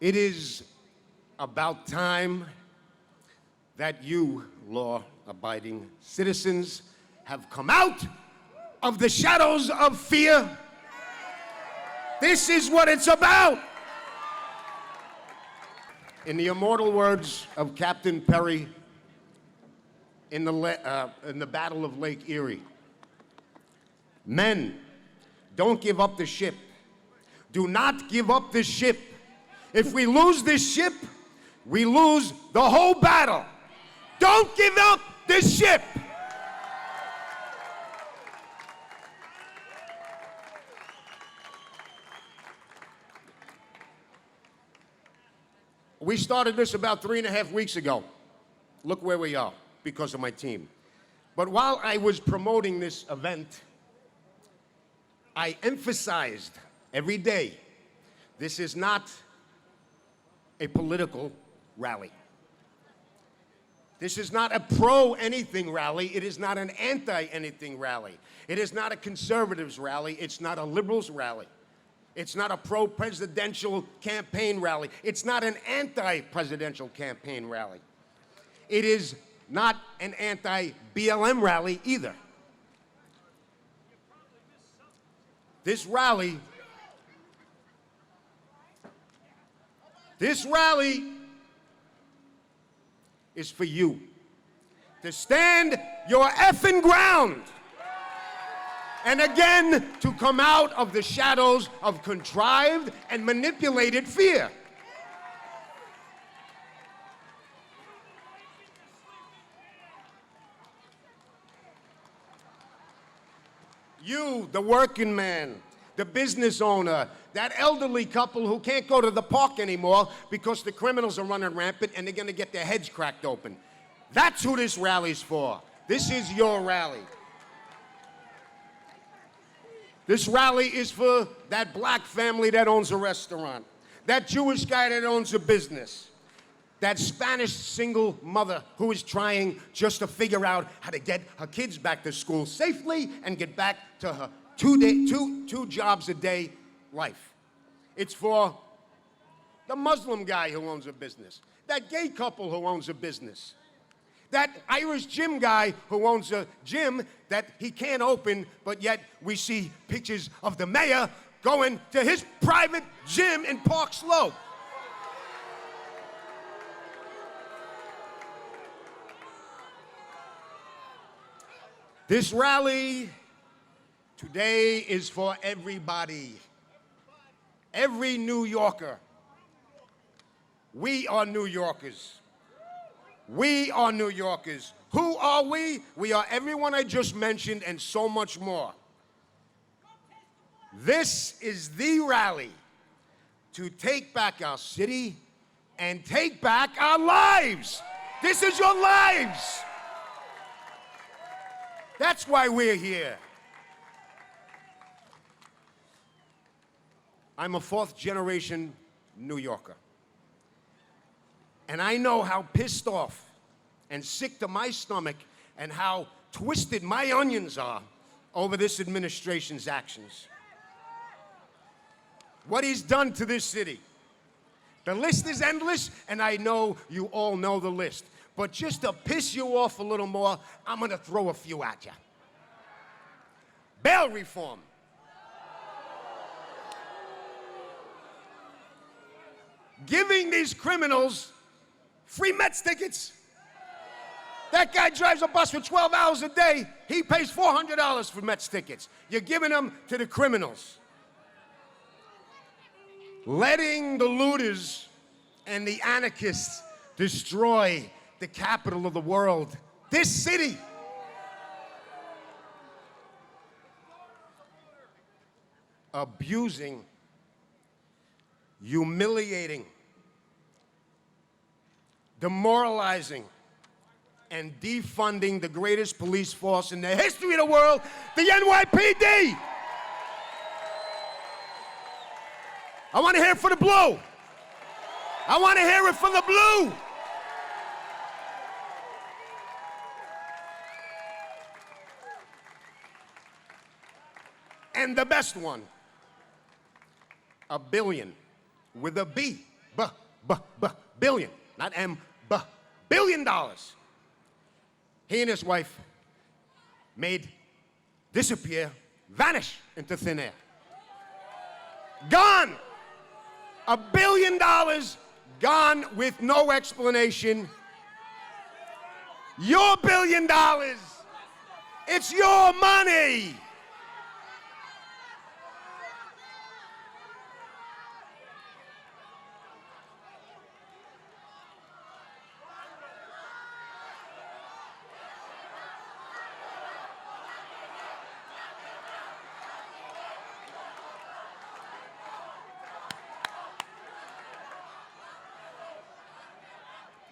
It is about time that you, law-abiding citizens, have come out of the shadows of fear. This is what it's about. In the immortal words of Captain Perry in the Battle of Lake Erie, men, don't give up the ship. Do not give up the ship. If we lose this ship, we lose the whole battle. Don't give up this ship. We started this about 3.5 weeks ago. Look where we are because of my team. But while I was promoting this event, I emphasized every day, this is not a political rally. This is not a pro-anything rally. It is not an anti-anything rally. It is not a conservatives rally. It's not a liberals rally. It's not a pro-presidential campaign rally. It's not an anti-presidential campaign rally. It is not an anti-BLM rally either. This rally is for you to stand your effing ground and again to come out of the shadows of contrived and manipulated fear. You, the working man, the business owner, that elderly couple who can't go to the park anymore because the criminals are running rampant and they're gonna get their heads cracked open. That's who this rally's for. This is your rally. This rally is for that black family that owns a restaurant, that Jewish guy that owns a business, that Spanish single mother who is trying just to figure out how to get her kids back to school safely and get back to her two jobs a day life. It's for the Muslim guy who owns a business, that gay couple who owns a business, that Irish gym guy who owns a gym that he can't open, but yet we see pictures of the mayor going to his private gym in Park Slope. This rally today is for everybody, every New Yorker. We are New Yorkers. We are New Yorkers. Who are we? We are everyone I just mentioned and so much more. This is the rally to take back our city and take back our lives. This is your lives. That's why we're here. I'm a fourth-generation New Yorker. And I know how pissed off and sick to my stomach and how twisted my onions are over this administration's actions. What he's done to this city. The list is endless, and I know you all know the list. But just to piss you off a little more, I'm gonna throw a few at you. Bail reform. Giving these criminals free Mets tickets. That guy drives a bus for 12 hours a day. He pays $400 for Mets tickets. You're giving them to the criminals. Letting the looters and the anarchists destroy the capital of the world, this city. Abusing, humiliating, demoralizing, and defunding the greatest police force in the history of the world, the NYPD. I want to hear it for the blue. I want to hear it for the blue. And the best one, $1 billion with a B, billion, not M, billion dollars. He and his wife made disappear, vanish into thin air. Gone. $1 billion gone with no explanation. Your $1 billion. It's your money.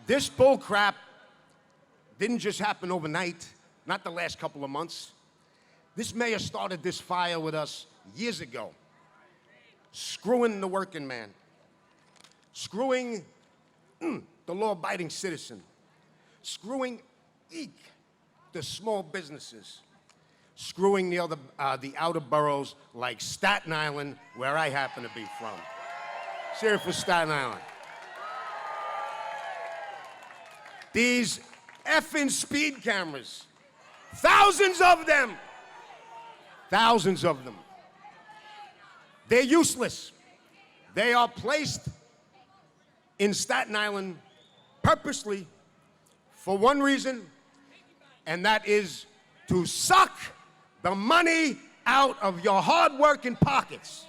This bull crap didn't just happen overnight, not the last couple of months. This mayor started this fire with us years ago, screwing the working man, screwing the law-abiding citizen, screwing the small businesses, screwing the outer boroughs like Staten Island, where I happen to be from. Cheer for Staten Island. These effing speed cameras, thousands of them. They're useless. They are placed in Staten Island purposely for one reason, and that is to suck the money out of your hard-working pockets.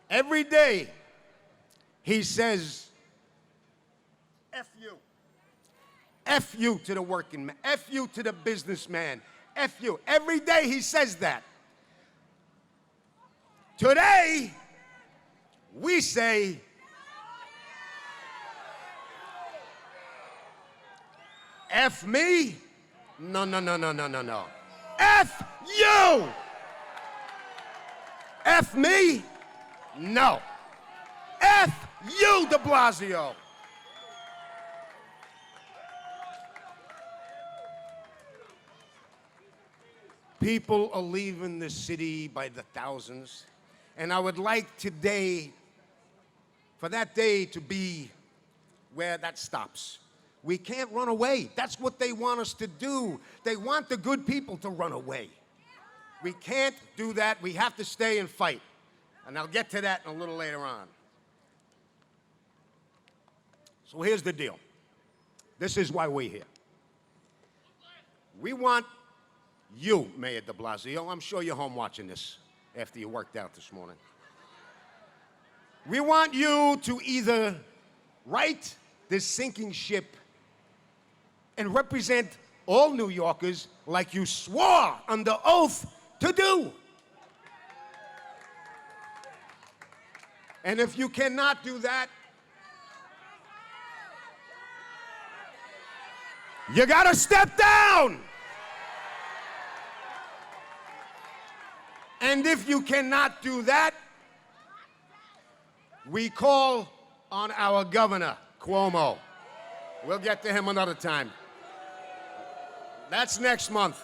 Every day, he says, F you. F you to the working man. F you to the businessman. F you. Every day he says that. Today, we say, F me? No. F you! F me? No. F you, de Blasio. People are leaving the city by the thousands, and I would like today, for that day to be where that stops. We can't run away. That's what they want us to do. They want the good people to run away. We can't do that. We have to stay and fight. And I'll get to that a little later on. So here's the deal. This is why we're here. We want you, Mayor de Blasio, I'm sure you're home watching this after you worked out this morning. We want you to either right this sinking ship and represent all New Yorkers like you swore under oath to do. And if you cannot do that, you gotta step down. And if you cannot do that, we call on our governor, Cuomo. We'll get to him another time. That's next month.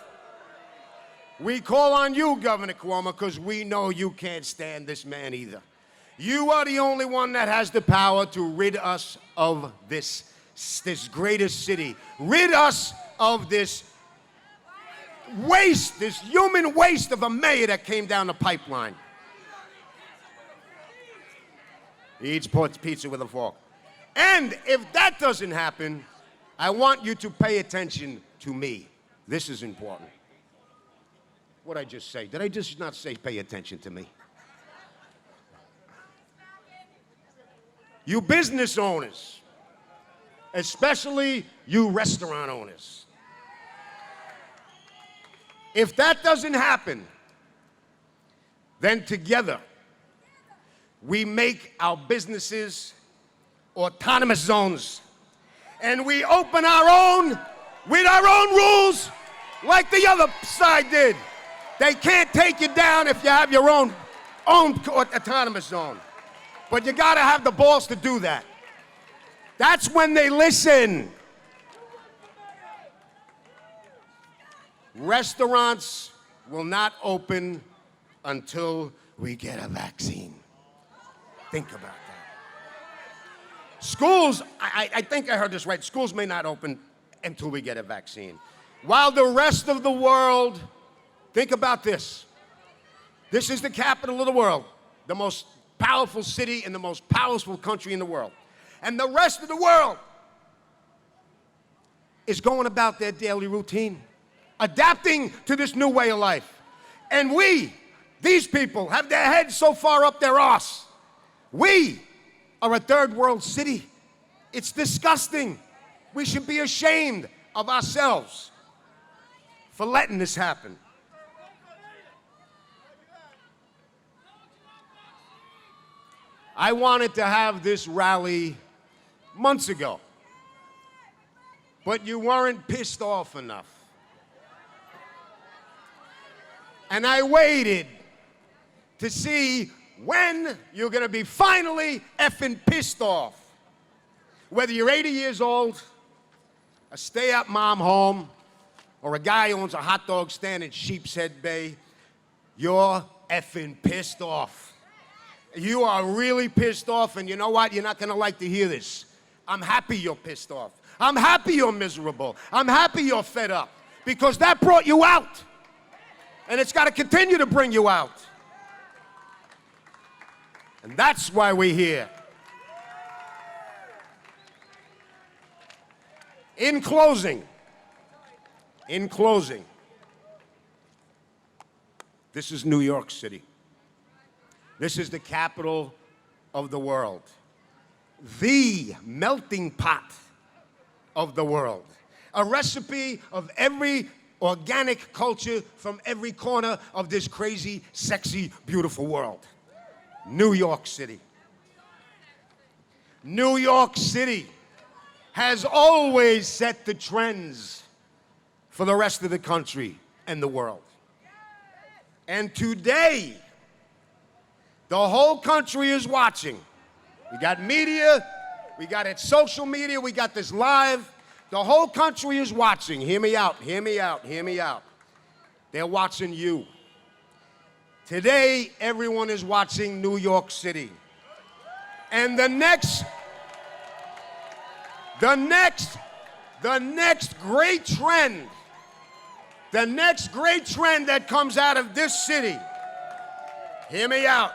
We call on you, Governor Cuomo, because we know you can't stand this man either. You are the only one that has the power to rid us of this greatest city. Rid us of this waste, this human waste of a mayor that came down the pipeline. He eats pizza with a fork. And if that doesn't happen, I want you to pay attention to me. This is important. What did I just say? Did I just not say pay attention to me? You business owners, especially you restaurant owners. If that doesn't happen, then together we make our businesses autonomous zones. And we open our own, with our own rules, like the other side did. They can't take you down if you have your own autonomous zone. But you gotta have the balls to do that. That's when they listen. Restaurants will not open until we get a vaccine. Think about that. Schools, I think I heard this right, schools may not open until we get a vaccine. While the rest of the world, think about this. This is the capital of the world, the most powerful city in the most powerful country in the world. And the rest of the world is going about their daily routine, adapting to this new way of life. And we, these people, have their heads so far up their arse. We are a third world city. It's disgusting. We should be ashamed of ourselves for letting this happen. I wanted to have this rally months ago, but you weren't pissed off enough. And I waited to see when you're gonna be finally effing pissed off. Whether you're 80 years old, a stay-at mom home, or a guy who owns a hot dog stand in Sheepshead Bay, you're effing pissed off. You are really pissed off, and you know what? You're not gonna like to hear this. I'm happy you're pissed off. I'm happy you're miserable. I'm happy you're fed up, because that brought you out. And it's gotta continue to bring you out. And that's why we're here. In closing, this is New York City. This is the capital of the world. The melting pot of the world. A recipe of every organic culture from every corner of this crazy, sexy, beautiful world. New York City. New York City has always set the trends for the rest of the country and the world. And today, the whole country is watching. We got media, we got it social media, we got this live. The whole country is watching. Hear me out, hear me out, hear me out. They're watching you. Today, everyone is watching New York City. And the next great trend, that comes out of this city, hear me out,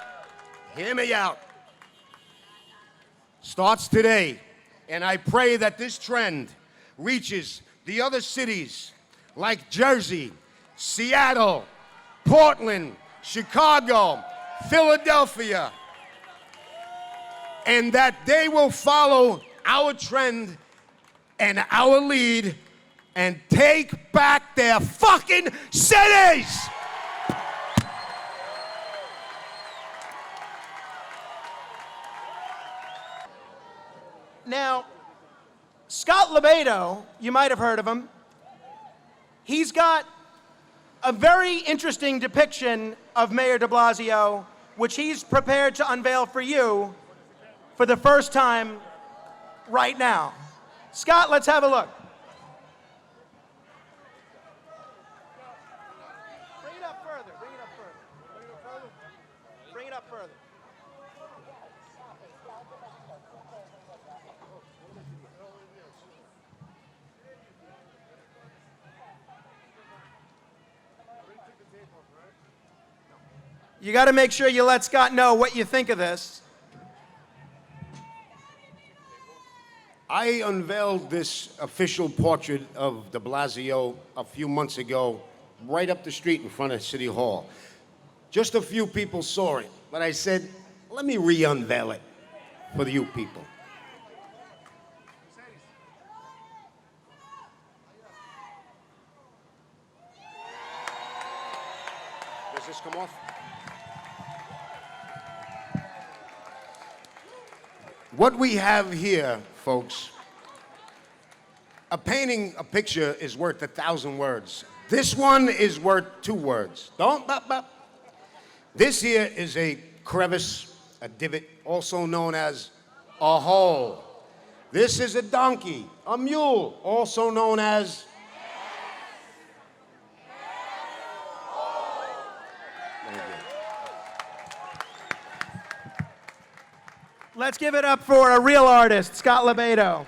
starts today. And I pray that this trend reaches the other cities like Jersey, Seattle, Portland, Chicago, Philadelphia, and that they will follow our trend and our lead and take back their fucking cities. Now, Scott Lobaido, you might have heard of him. He's got a very interesting depiction of Mayor de Blasio, which he's prepared to unveil for you for the first time right now. Scott, let's have a look. Bring it up further, bring it up further. Bring it up further. You got to make sure you let Scott know what you think of this. I unveiled this official portrait of de Blasio a few months ago, right up the street in front of City Hall. Just a few people saw it, but I said, let me re-unveil it for you people. Does this come off? What we have here, folks, a painting, a picture is worth 1,000 words. This one is worth 2 words. Don't bop, bop. This here is a crevice, a divot, also known as a hole. This is a donkey, a mule, also known as Thank you. Let's give it up for a real artist, Scott Lobaido.